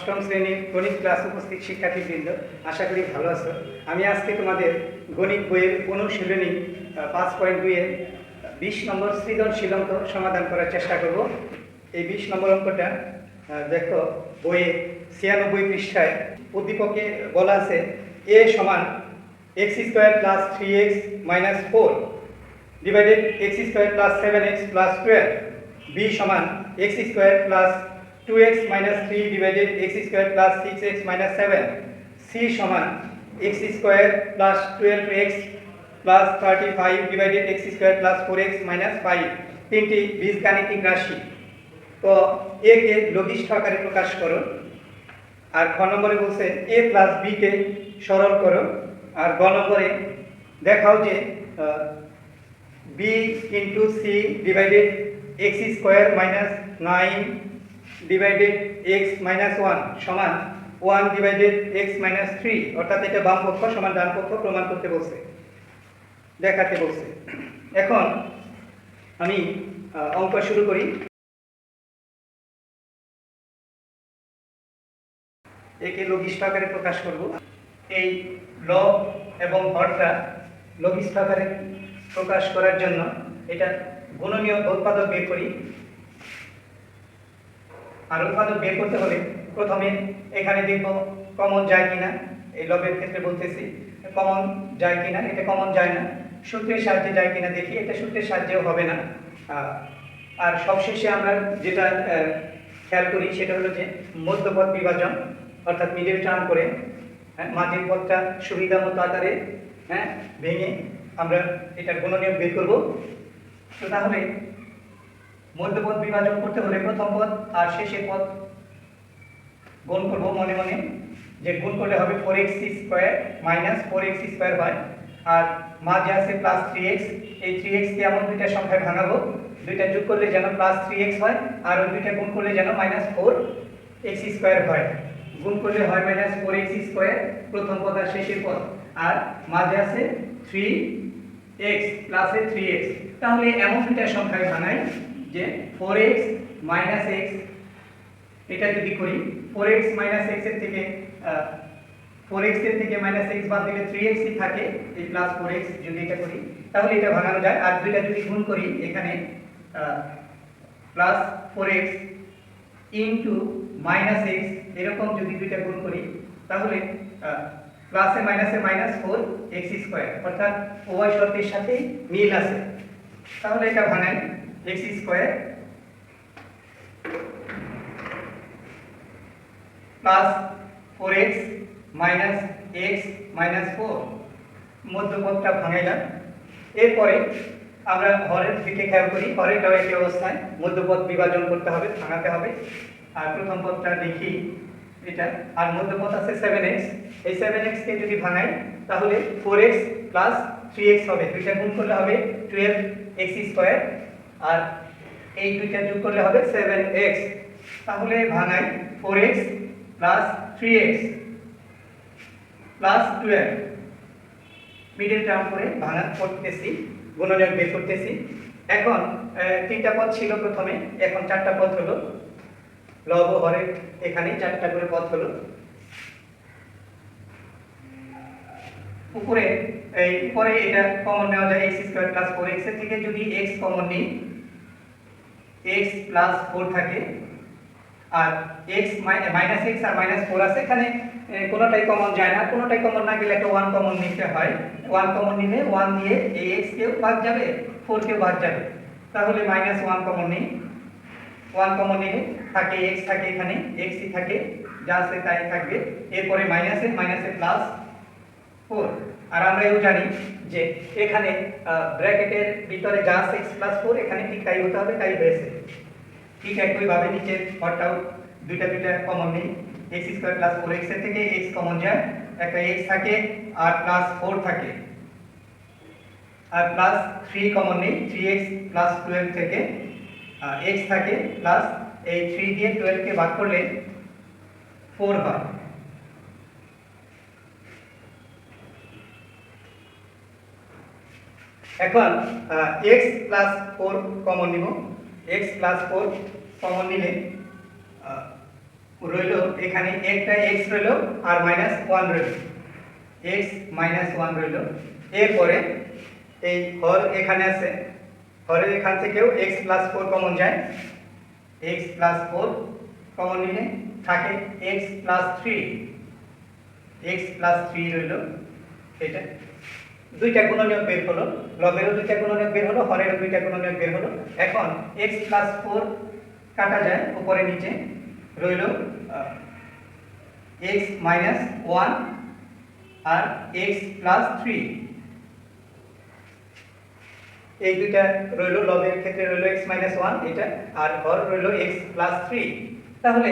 অষ্টম শ্রেণীর গণিত ক্লাস উপস্থিত শিক্ষার্থীবৃন্দ, আশা করি ভালো আছো। আমি আজকে তোমাদের গণিত বইয়ের অনুশীলনী 5.2 এর 20 নম্বর সৃজনশীল অঙ্ক সমাধান করার চেষ্টা করব। এই 20 নম্বর অঙ্কটা দেখো বইয়ে 96 পৃষ্ঠায় উদ্দীপকে বলা আছে a সমান x² + 3x - 4 divided x² + 7x + 12, b সমান x² + 2x - 3 divided x² + 6x - 7, c সমান x² + 12x + 35 divided x² + 4x - 5। তিনটি বীজগাণিতিক রাশি। তো a কে লঘিষ্ঠ আকারে প্রকাশ করো, আর খ নম্বরে বলছে a + b কে সরল করো, আর গ নম্বরে দেখাও যে b * c divided x² - 9 divided x - 1 সমান 1 ডিভাইডেড x - 3, অর্থাৎ এটা বাম পক্ষ সমান ডান পক্ষ প্রমাণ করতে বলছে, দেখাতে বলছে। এখন আমি অঙ্ক শুরু করি। একে লঘিষ্ঠ আকারে প্রকাশ করব। এই লব এবং হরটা লঘিষ্ঠ আকারে প্রকাশ করার জন্য এটা গুণনীয় উৎপাদক বের করি। আর উৎপাদক বের করতে হলে প্রথমে এখানে দেখব কমন যায় কিনা। এই লবের ক্ষেত্রে বলতেছি কমন যায় কিনা, এটা কমন যায় না। সূত্রের সাহায্যে যায় কিনা দেখি, এটা সূত্রের সাহায্যেও হবে না। আর সবশেষে আমরা যেটা খেয়াল করি সেটা হলো যে মধ্যপদ বিভাজন, অর্থাৎ মিডল টার্ম করে মাঝের পদটা সুবিধা মতো আকারে ভেঙে আমরা এটার গুণনীয়ক বের করব। তো তাহলে মধ্যপদ বিভাজন করতে হলে প্রথম পদ আর শেষের পদ গুণ করব মনে মনে, যে গুণ করলে হবে 4x² - 4x² হয়, আর মাঝে আছে +3x। এই 3x কে এমন দুইটা সংখ্যায় ভাঙাবো, দুইটা যোগ করলে যেন +3x হয়, আর ওই দুইটা গুণ করলে যেন -4x² হয়। গুণ করলে হয় -4x², প্রথম পদ আর শেষের পদ, আর মাঝে আছে 3x প্লাসে 3x। তাহলে এমন দুইটা সংখ্যায় ভাঙাই যে 4x - x, এটা যদি করি 4x - x এর থেকে 4x এর থেকে -x বাদ দিলে 3x ই থাকে, এই +4x যদি এটা করি তাহলে এটা ভাঙানো যায়। আর দুইটা যদি গুণ করি এখানে +4x - x এরকম যদি দুইটা গুণ করি তাহলে প্লাসে মাইনাসে -4x², অর্থাৎ উভয় শর্তের সাথে মিল আছে। তাহলে এটা ভাঙাই x² + 4x - x - 4, মধ্যপদটা ভাঙাইলাম। এরপরে আমরা হরের দিকে খেয়াল করি। হরেরটাও একই অবস্থায় মধ্যপদ বিভাজন করতে হবে, ভাঙাতে হবে। আর প্রথম পদটা দেখি এটা, আর মধ্যপদ আছে 7x। এই 7x কে যদি ভাঙাই তাহলে 4x + 3x হবে, দুইটা গুণ করলে হবে 12x², আর এই দুইটা যোগ করলে হবে 7x। তাহলে ভাঙাই 4x + 3x + 12, মিডল টার্ম করে ভাঙা করতেছি, গুণনীয়ক বের করতেছি। এখন তিনটা পদ ছিল প্রথমে, এখন চারটা পদ হলো। লব ও হরের এখানে চারটা করে পদ হলো। উপরে এটা কমন নেওয়া যায়, x² + 4x এর থেকে যদি x কমন নিই, x + 4 থাকে, আর x -x আর -4 আছে, এখানে কোনোটাই কমন যায় না। কোনোটাই কমন না গেলে একটা 1 কমন নিতে হয়। 1 কমন নিলে 1 দিয়ে এই x কেও বাদ যাবে, 4 কেও বাদ যাবে। তাহলে -1 কমন নিই, 1 কমন নিলে থাকে x, থাকে এখানে x ই থাকে, যা আছে তাই থাকবে। এরপরে মাইনাসে +4, আর আমরা এও জানি যে এখানে ব্র্যাকেটের ভিতরে যা আছে x + 4, এখানে ঠিক তাই হতে হবে, তাই হয়েছে। ঠিক একইভাবে নিচের হরটাও দুইটা কমন নেই, x² + 4x এর থেকে x কমন যায়, একটা x থাকে আর +4 থাকে, আর +3 কমন নেই, 3x + 12 থেকে x থাকে, প্লাস এই 3 দিয়ে 12 কে ভাগ করলে 4 হয়। এখন x + 4 কমন নিব, x + 4 কমন নিলে রইল এখানে একটা x রইল আর -1 রইল, x -1 রইল। এরপরে এই হর এখানে আছে, হরের এখান থেকেও x + 4 কমন যায়, x + 4 কমন নিলে থাকে x + 3, x + 3 রইল। এটা দুইটা গুণনীয়ক বের হলো, লবেরও দুইটা গুণনীয়ক বের হলো, হরেরও দুইটা গুণনীয়ক বের হলো। এখন x + 4 কাটা যায় উপরে নিচে, রইল x - 1 আর x + 3, এই দুইটা রইল। লবের ক্ষেত্রে রইল x - 1 এটা, আর হর রইল x + 3। তাহলে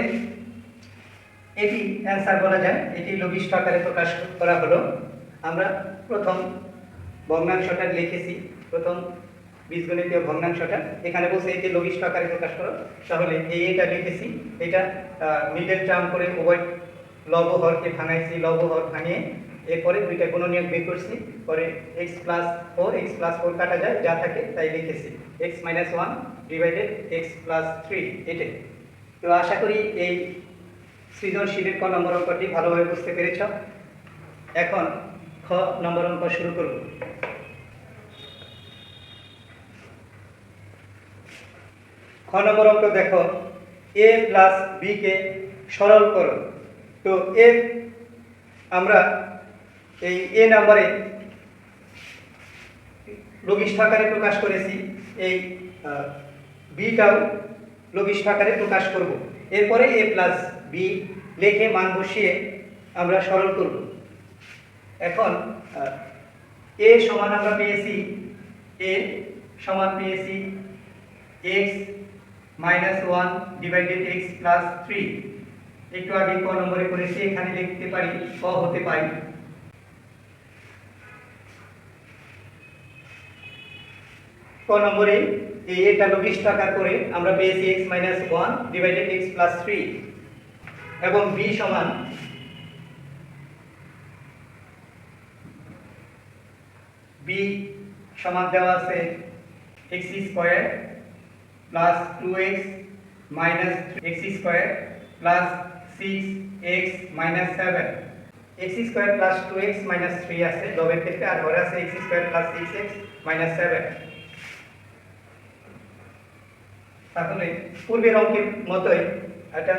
এটি অ্যান্সার বলা যায়, এটি লঘিষ্ঠ আকারে প্রকাশ করা হলো। আমরা প্রথম ভগ্নাংশটা লিখেছি, প্রথম বীজগণিতীয় ভগ্নাংশটা এখানে বলছে এটি লঘিষ্ঠ আকারে প্রকাশ করো, তাহলে এটা লিখেছি। এটা মিডল টার্ম করে উভয় লব হরকে ভাঙাইছি, লব হর ভাঙিয়ে এরপরে দুইটা গুণনীয়ক বের করছি, পরে x + 4, x + 4 কাটা যায়, যা থাকে তাই লিখেছি, x - 1 ডিভাইডেড x + 3 এটাই। তো আশা করি এই সৃজনশীলের ক নম্বর অঙ্কটি ভালোভাবে বুঝতে পেরেছ। এখন খ নম্বর অঙ্ক শুরু করব। খ নম্বর অঙ্ক দেখো, a + b কে সরল করো। তো এ আমরা এই a নম্বরে লঘিষ্ঠ আকারে প্রকাশ করেছি, এই বিটাও লঘিষ্ঠ আকারে প্রকাশ করব। এরপরে a + b লিখে মান বসিয়ে আমরা সরল করব। এখন a সমান আমরা পেয়েছি, a সমান পেয়েছি x - 1 ডিভাইডেড x + 3। একটু আগে ক নম্বরে করেছি, এখানে লিখতে পারি ক হতে পারি। ক নম্বরে এটা লঘিষ্ঠ আকার করে আমরা পেয়েছি x - 1 ডিভাইডেড x + 3, এবং b সমান দেওয়া আছে x² + 2x - 3x² + 6x - 7, x² + 2x - 3 আছে লবের ক্ষেত্রে, আর হরে আছে x² + 6x - 7। তাহলে পূর্বের অঙ্কের মতোই এটা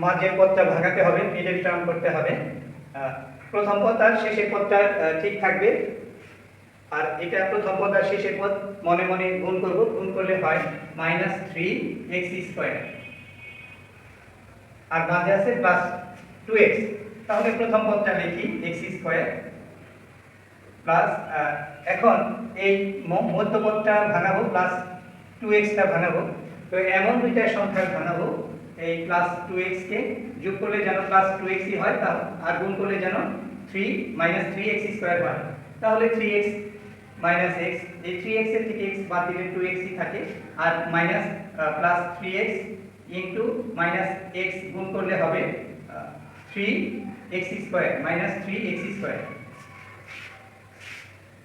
মাঝের পদটা ভাঙাতে হবে, মিডল টার্ম করতে হবে। প্রথম পদ আর শেষের পদটা ঠিক থাকবে, আর এটা প্রথম পদ আর শেষের পদ মনে মনে গুণ করব, গুণ করলে হয় -3x², আর মাঝে আছে +2x। তাহলে প্রথম পদটা লিখি x² প্লাস, এখন এই মধ্যপদটা ভাঙাবো, +2x টা ভাঙাবো। তো এমন দুইটা সংখ্যা ভাঙাবো, এই +2x কে যোগ করলে যেন +2x ই হয়, আর গুণ করলে যেন 3 - 3x² হয়। তাহলে 3x - x, এই 3x এর থেকে x বাদ দিলে 2x ই থাকে, আর +3x * -x গুণ করলে হবে 3x² - 3x²।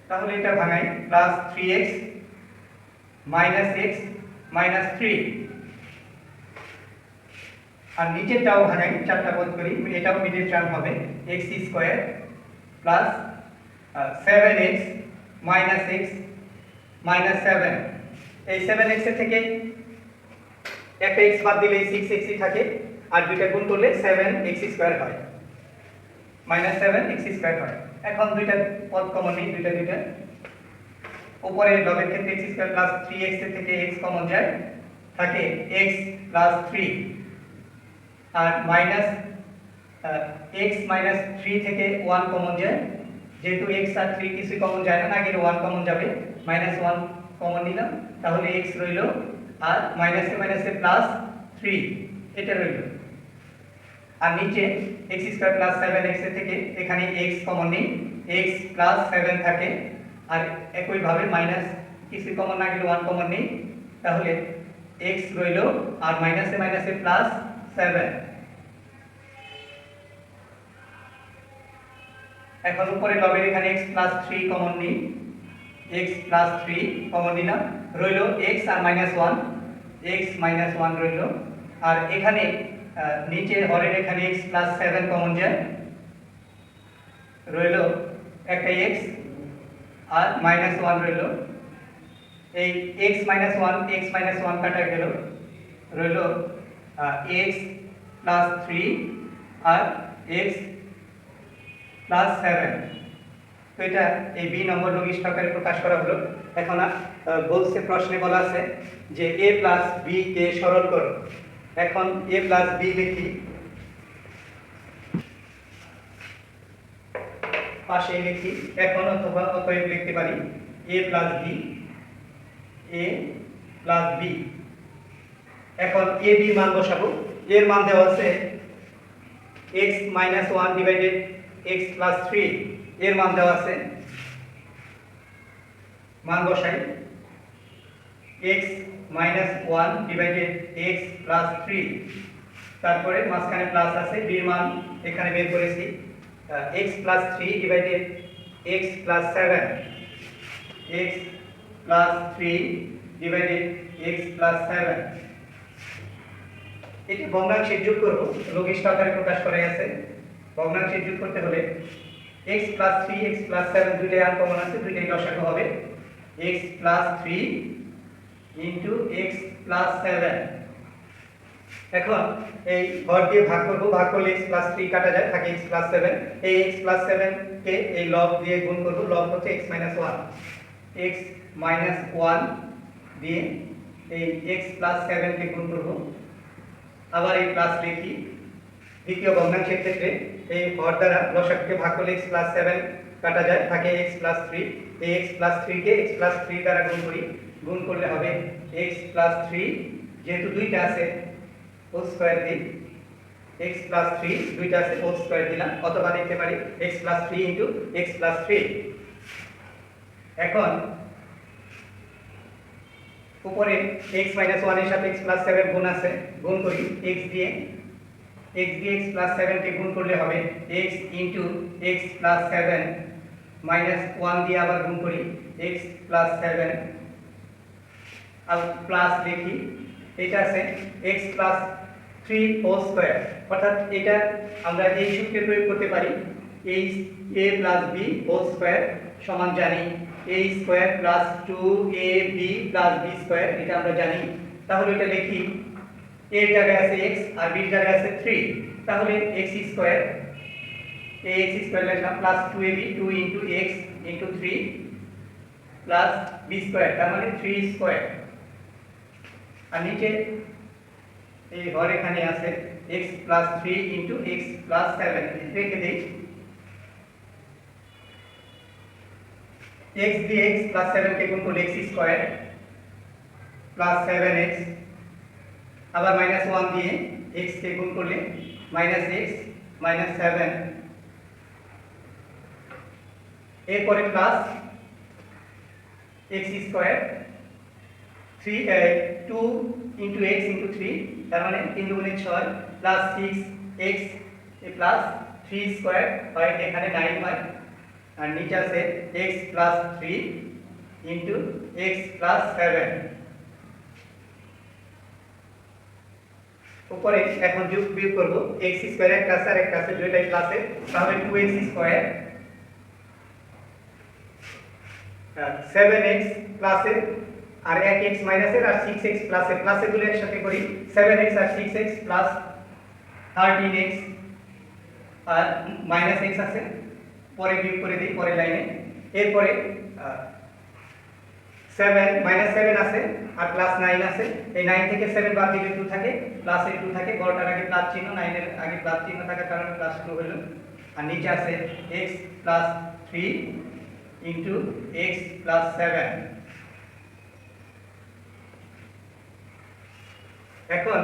তাহলে এটা ভাঙাই, +3x - x - 3, আর নিচেরটাও ভাঙাই, চারটা পদ করি, এটাও মিডল টার্ম হবে x² + 7x - x - 7। এই 7x এর থেকে একটা x বাদ দিলে 6x ই থাকে, আর দুইটা গুণ করলে 7x² হয়, -7x² হয়। এখন দুইটা পদ কমন নিই, দুইটা উপরে লবের ক্ষেত্রে x² + 3x এর থেকে x কমন যায়, থাকে x + 3, আর x - 3 থেকে 1 কমন যায়, যেহেতু x আর 3 কিছু কমন যায় না, আগে 1 কমন যাবে, -1 কমন নিলাম, তাহলে x রইল, আর মাইনাসে মাইনাসে +3 এটা রইল, আর নিচে x² + 7x এর থেকে এখানে x কমন নেই, x + 7 থাকে, আর একই ভাবে মাইনাস কিছু কমন না গেলে 1 কমন নেই, তাহলে x রইল, আর মাইনাসে মাইনাসে +7। এখন উপরে লবের এখানে x + 3 কমন নেই, x + 3 কমন নিলাম, রইল x আর -1, x - 1 রইল, আর এখানে নিচে হরের এখানে x প্লাস 7 কমন যায়, রইল একটা x আর মাইনাস 1 রইল। এই x মাইনাস 1 কাটা গেল, রইল x প্লাস 3 আর x প্লাস 7। তো এটা এই বি নম্বর লঘিষ্ঠ আকারে প্রকাশ করা হলো। এখন বলছে, প্রশ্নে বলা আছে যে a প্লাস বি কে সরল করো। এখন a প্লাস বি লিখি, পাশে লিখি এখন, অথবা অতএব লিখতে পারি a প্লাস বি। এখন a b মান বসাবো। এর মান দেওয়া আছে x minus 1 divided x plus 3, এর মান দেওয়া আছে, মান বসাই x minus 1 divided x plus 3, তারপরে মাঝখানে প্লাস আছে, b এর মান এখানে বের করেছি x plus 3 divided x plus 7, x plus 3 divided x plus 7। এটি ভগ্নাংশের যোগ করব, লঘিষ্ঠ আকারে প্রকাশ করা আছে। ভগ্নাংশের যোগ করতে হলে x প্লাস 3 x প্লাস 7 দুইটাই আনকমন আছে, দুইটাই লসাগু হবে x plus 3 into x plus 7। এখন এই হর দিয়ে ভাগ করব, ভাগ করলে x প্লাস 3 কাটা যায়, থাকে x প্লাস 7। এই x প্লাস 7 কে এই লব দিয়ে গুণ করব, লব হচ্ছে x মাইনাস 1, x মাইনাস 1 দিয়ে এই x প্লাস 7 কে গুণ করব, আবার এই প্লাস লিখি। দ্বিতীয় ভগ্নাংশের ক্ষেত্রে এই হর দ্বারা লসাগুকে ভাগ করলে x প্লাস 7 কাটা যায়, থাকে x প্লাস 3। এই x প্লাস 3 কে x প্লাস 3 দ্বারা গুণ করি, গুণ করলে হবে x প্লাস 3, যেহেতু দুইটা আছে হোল স্কয়ার দিই, x প্লাস 3 দুইটা আছে হোল স্কয়ার দিলাম, অথবা লিখতে পারি x plus 3 into x plus 3। এখন উপরে x মাইনাস 1 এর সাথে x প্লাস 7 গুণ আছে, গুণ করি x দিয়ে x প্লাস 7 কে গুণ করলে হবে x into x plus 7 minus 1 দিয়ে আবার গুণ করি x প্লাস 7, আর প্লাস লিখি। এটা আছে x প্লাস 3 হোল স্কয়ার, অর্থাৎ এটা আমরা এই সূত্রে প্রয়োগ করতে পারি a plus b whole square সমান জানি a square plus 2ab plus b square, এটা আমরা জানি। তাহলে এটা লিখি, a এর জায়গায় আছে x আর b এর জায়গায় আছে 3, তাহলে x স্কয়ার, ax স্কয়ার লিখলাম plus 2ab 2 into x into 3 plus b square, তার মানে 3 স্কয়ার। আর নিচে এই হর এখানে আছে x plus 3 into x plus 7, রেখে দেই। x দিয়ে x প্লাস 7 কে গুণ করলে x স্কয়ার প্লাস 7x, আবার মাইনাস 1 দিয়ে x কে গুণ করলে মাইনাস x মাইনাস 7, এরপরে plus x square 2 into x into 3, তার মানে 3 দুগুণে 6 প্লাস 6x প্লাস 3 স্কয়ার হয়, এখানে 9 হয়। আর নিচে আছে x plus 3 into x plus 7। উপরে এখন যোগ বিয়োগ করব, x স্কয়ার একটা আছে আর একটা আছে, দুইটাই প্লাসে, তাহলে 2x স্কয়ার 7x প্লাসে আর 1x মাইনাসের আর 6x প্লাসে, প্লাসে গুলো একসাথে করি 7x আর 6x প্লাস 13x আর মাইনাস x আছে, পরে বিয়োগ করে দিই পরের লাইনে। এরপরে 7 মাইনাস 7 আছে আর প্লাস 9 আছে, এই 9 থেকে 7 বাদ দিলে 2 থাকে, প্লাসে 2 থাকে, বড়টার আগে প্লাস চিহ্ন, 9 এর আগে প্লাস চিহ্ন থাকার কারণে প্লাস 2 হলো। আর নিচে আছে x plus 3 into x plus 7। এখন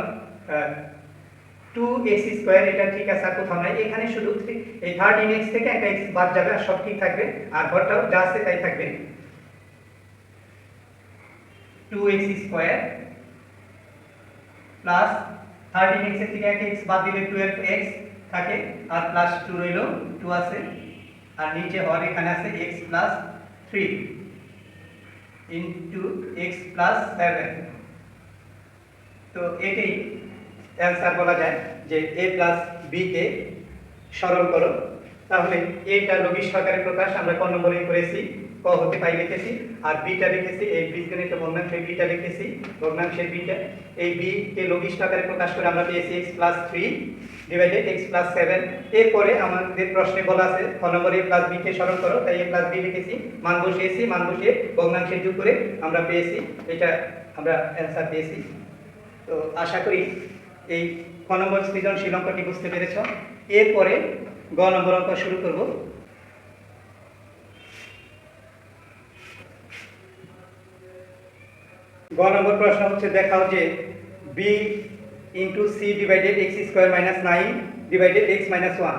2x স্কয়ার এটা ঠিক আছে, আর কোথাও নাই, এখানে শুধু এই 13x থেকে একটা x বাদ যাবে আর সব ঠিক থাকবে, আর ঘরটাও যা আছে তাই থাকবে। 2x স্কয়ার প্লাস 13x এর থেকে একটা x বাদ দিলে 12x থাকে, আর প্লাস 2 রইল, 2 আছে, আর নিচে হর এখানে আছে x plus 3 into x plus 7। তো এটাই অ্যান্সার বলা যায় যে a প্লাস b কে সরল করো। তাহলে এটা লঘিষ্ঠ আকারে প্রকাশ আমরা ক নম্বরে করেছি, ক হতে পাই লিখেছি, আর বিটা লিখেছি, এই বীজগণিত ভগ্নাংশের বিটা লিখেছি, ভগ্নাংশের বিটা। এই বি কে লঘিষ্ঠ আকারে প্রকাশ করে আমরা পেয়েছি x plus 3 divided x plus 7। এরপরে আমাদের প্রশ্নে বলা আছে ক নম্বরে a প্লাস b কে সরল করো, তাই a প্লাস b লিখেছি, মান বসিয়েছি, মান বসিয়ে ভগ্নাংশের যোগ করে আমরা পেয়েছি, এটা আমরা অ্যান্সার পেয়েছি। তো আশা করি এই ক নম্বর সৃজনশীল অঙ্কটি বুঝতে পেরেছ। এরপরে গ নম্বর অঙ্ক শুরু করব। গ নম্বর প্রশ্ন হচ্ছে, দেখাও যে b into C divided X square minus 9 divided X minus 1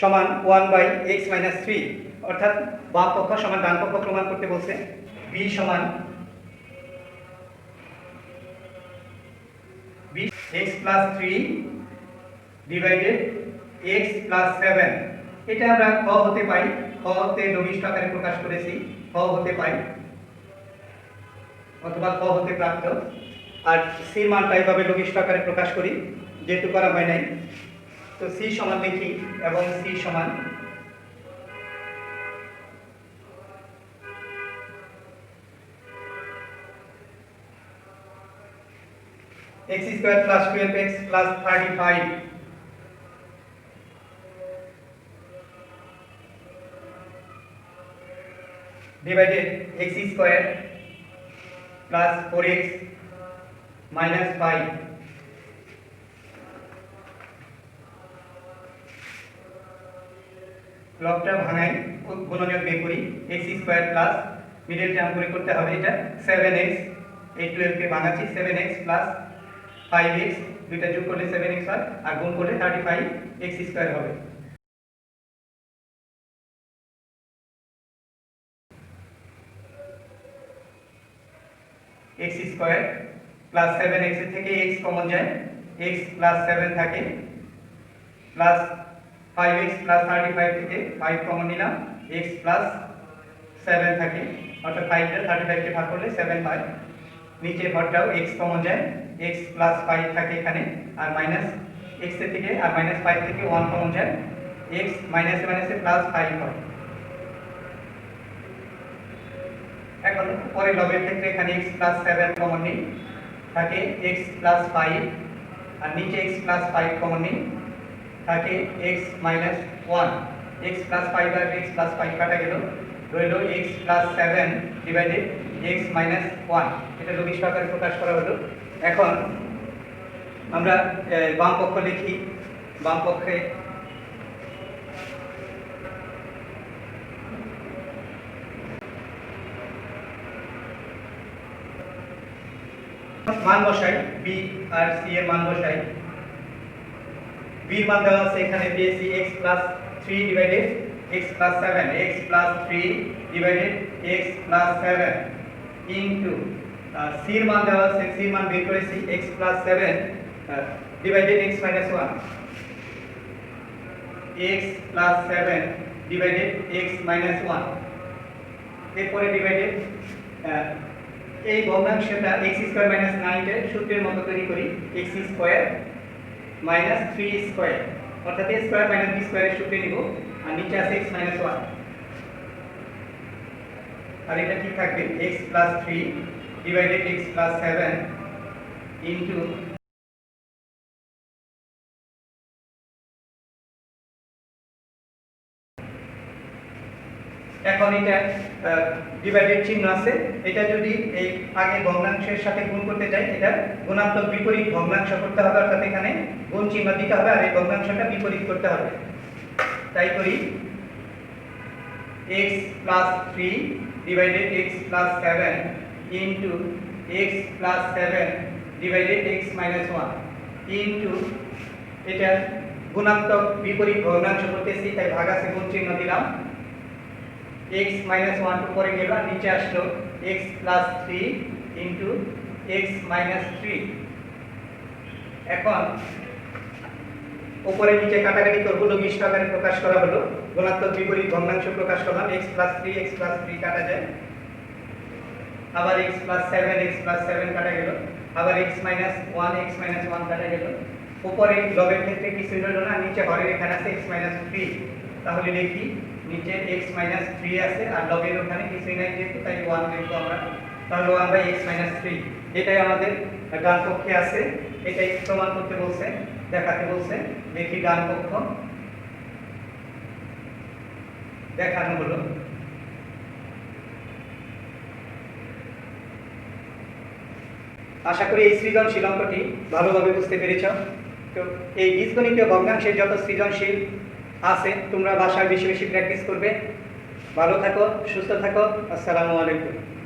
সমান 1/x মাইনাস 3, অর্থাৎ বাম পক্ষ সমান ডান পক্ষ প্রমাণ করতে বলছে। b সমান x plus 3 divided x plus 7, এটা আমরা ক হতে পাই, ক হতে লঘিষ্ঠ আকারে প্রকাশ করেছি, ক হতে পাই অথবা ক হতে প্রাপ্ত। আর সি মানটা এইভাবে লঘিষ্ঠ আকারে প্রকাশ করি, যেহেতু করা হয় নাই। তো সি সমান লিখি, এবং সি সমান x square plus 12x plus 35 divided x square plus 4x minus 5। লবটা ভাঙাই, গুণনীয়ক বের করি, x square plus middle term করে করতে হবে, এটা 7x, এই 12 কে ভাঙাচ্ছি, 7x প্লাস 5x, দুইটা যোগ করলে 7x হয়, আর গুণ করলে 35x স্কয়ার হবে। x স্কয়ার প্লাস 7x এর থেকে x কমন যায়, x প্লাস 7 থাকে, প্লাস 5x প্লাস 35 থেকে 5 কমন নিলাম, x প্লাস 7 থাকে, অর্থাৎ 5 টা 35 কে ভাগ করলে 7 হয়। নিচে হরটাও x কমন যায়, x প্লাস 5 থাকে এখানে, আর মাইনাস x এর থেকে আর মাইনাস 5 থেকে 1 কমন যায়, x মাইনাসে মাইনাসে প্লাস 5 হয়। এখন পরে লবের ক্ষেত্রে এখানে x প্লাস 7 কমন নেই, থাকে x প্লাস 5, আর নিচে x প্লাস 5 কমন নেই, থাকে x মাইনাস 1। x প্লাস 5 আর x প্লাস 5 কাটা গেল, রইল x plus 7 divided x minus 1, এটা লঘিষ্ঠ আকারে প্রকাশ করা হলো। এখন আমরা বাম পক্ষ লিখি, বাম পক্ষে মান বসাই, b আর c এর মান বসাই। b এর মান দেওয়া আছে এখানে, পেয়েছি x plus 3 divided x plus 7, x plus 3 divided x plus 7 into c এর মান দেওয়া আছে, c এর মান বের করেছি, x plus 7 divided x minus 1, x plus 7 divided x minus 1। এরপরে ডিভাইডেড এই ভগ্নাংশটা x স্কয়ার মাইনাস 9 এর সূত্রের মতো তৈরি করি, x স্কয়ার মাইনাস 3 স্কয়ার, অর্থাৎ a স্কয়ার মাইনাস b স্কয়ারের সূত্রে নিব, আর নিচে আছে x মাইনাস 1, আর এটা কি থাকবে, x plus 3 divided x plus 7 into এখন এটা ডিভাইডেড চিহ্ন আছে, এটা যদি এই আগে ভগ্নাংশের সাথে গুণ করতে চাই, এটা গুণাত্মক বিপরীত ভগ্নাংশ করতে হবে, অর্থাৎ এখানে গুণ চিহ্ন দিতে হবে, আর এই ভগ্নাংশটা বিপরীত করতে হবে। তাই করি, x plus 3 divided x plus 7 into x plus 7 divided x minus 1 into, এটা গুণাত্মক বিপরীত ভগ্নাংশ করতেছি, তাই ভাগ আছে, গুণ চিহ্ন দিলাম, x মাইনাস 1 উপরে গেল, আর নিচে আসলো x plus 3 into x minus 3। এখন উপরে নিচে কাটাকাটি করব, লঘিষ্ঠ আকারে প্রকাশ করা হলো, গুণাত্মক বিপরীত ভগ্নাংশ প্রকাশ করলাম, x প্লাস 3 কাটা যায়, আবার x প্লাস 7 কাটা গেল, আবার x মাইনাস 1 কাটা গেল, উপরে লবের ক্ষেত্রে কিছুই রইল না, নিচে হরের এখানে আছে x মাইনাস 3। তাহলে লিখি নিচে x মাইনাস 3 আছে আর লবের ওখানে কিছুই নাই যেহেতু তাই 1 লিখবো আমরা। তাহলে 1/x মাইনাস 3 এটাই আমাদের ডান পক্ষে আছে। এটাই প্রমাণ করতে বলছে, দেখাতে বলছে। দেখি ডান পক্ষ দেখানো হলো। আশা করি এই সৃজনশীল অঙ্কটি ভালোভাবে বুঝতে পেরেছ। তো এই বীজগণিতীয় ভগ্নাংশের যত সৃজনশীল আছে তোমরা বাসায় বেশি বেশি প্র্যাকটিস করবে। ভালো থাকো, সুস্থ থাকো। আসসালামু আলাইকুম।